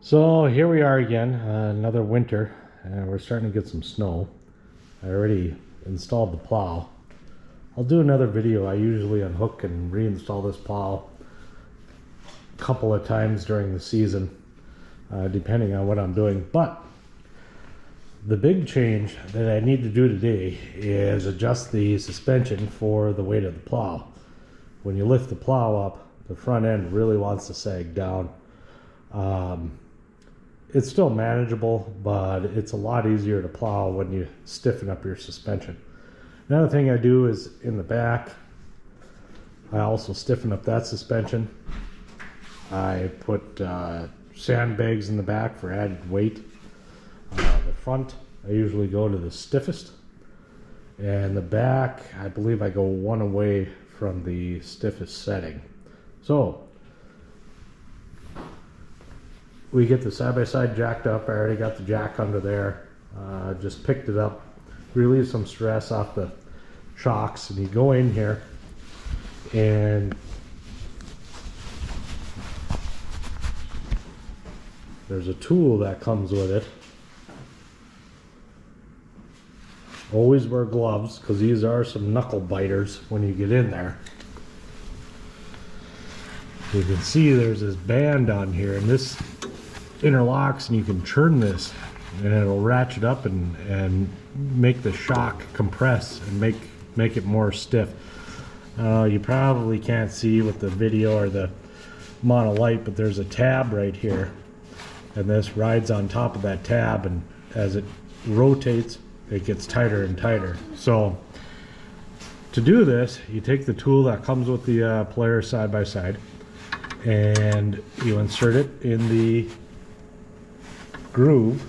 So here we are again, another winter, and we're starting to get some snow. I already installed the plow. I'll do another video. I usually unhook and reinstall this plow a couple of times during the season, depending on what I'm doing. But the big change that I need to do today is adjust the suspension for the weight of the plow. When you lift the plow up, the front end really wants to sag down. It's still manageable, but it's a lot easier to plow when you stiffen up your suspension. Another thing I do is in the back, I also stiffen up that suspension. I put sandbags in the back for added weight. The front, I usually go to the stiffest. And the back, I believe I go one away from the stiffest setting. So, we get the side-by-side jacked up. I already got the jack under there. Just picked it up, relieve some stress off the shocks, and you go in here and there's a tool that comes with it. Always wear gloves because these are some knuckle biters when you get in there. You can see there's this band on here, and this interlocks, and you can turn this and it'll ratchet up and make the shock compress and make it more stiff. You probably can't see with the video or the mono light, but there's a tab right here, and this rides on top of that tab, and as it rotates it gets tighter and tighter. So to do this, you take the tool that comes with the Polaris side-by-side and you insert it in the groove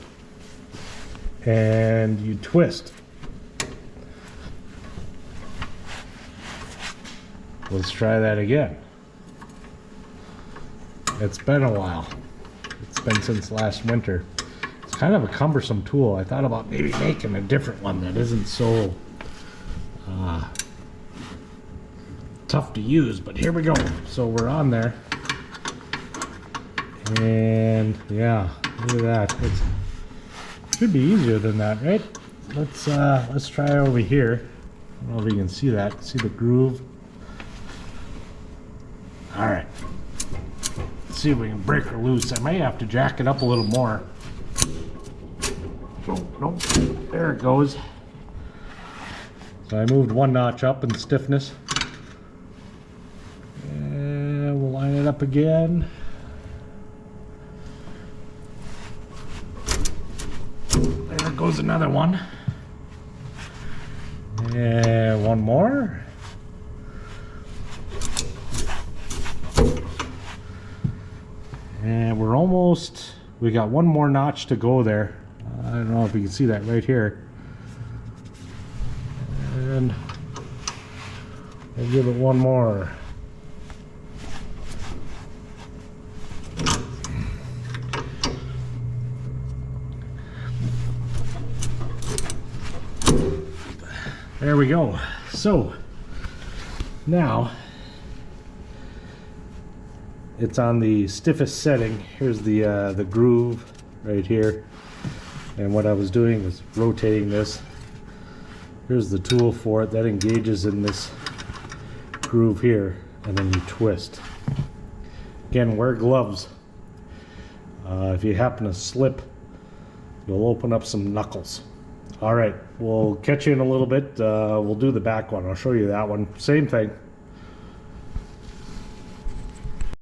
and you twist. Let's try that again. It's been a while. It's been since last winter. It's kind of a cumbersome tool. I thought about maybe making a different one that isn't so tough to use, but here we go. So we're on there, and yeah, look at that. It should be easier than that, right? Let's try over here. I don't know if you can see that. See the groove? All right. Let's see if we can break her loose. I may have to jack it up a little more. Oh, nope. There it goes. So I moved one notch up in stiffness. And we'll line it up again. There goes another one. And one more. And we're almost, we got one more notch to go there. I don't know if you can see that right here. And we'll give it one more. There we go. So now it's on the stiffest setting. Here's the groove right here, and what I was doing was rotating this. Here's the tool for it that engages in this groove here, and then you twist. Again, wear gloves. If you happen to slip, you'll open up some knuckles. All right, we'll catch you in a little bit. We'll do the back one. I'll show you that one. Same thing.